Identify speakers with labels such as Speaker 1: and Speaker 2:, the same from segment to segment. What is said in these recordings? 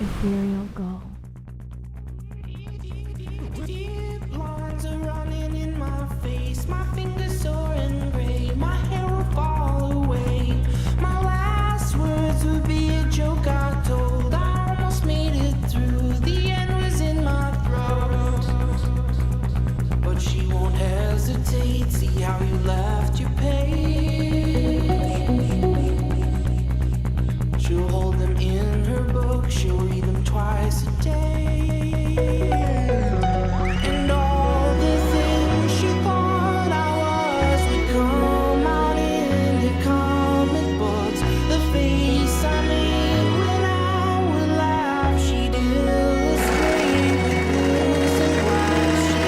Speaker 1: ethereal go.
Speaker 2: Deep lines are running in my face. My fingers sore and gray. My hair will fall away. My last words would be a joke I told. I almost made it through. The end was in my throat. But she won't hesitate. See how you left your page. She'll hold them in her book. She'll read them twice a day. And all the things she thought I was would come out in the comic books. The face I made when I would laugh, she'd illustrate with blues and white. She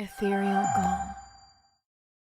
Speaker 1: ethereal gold.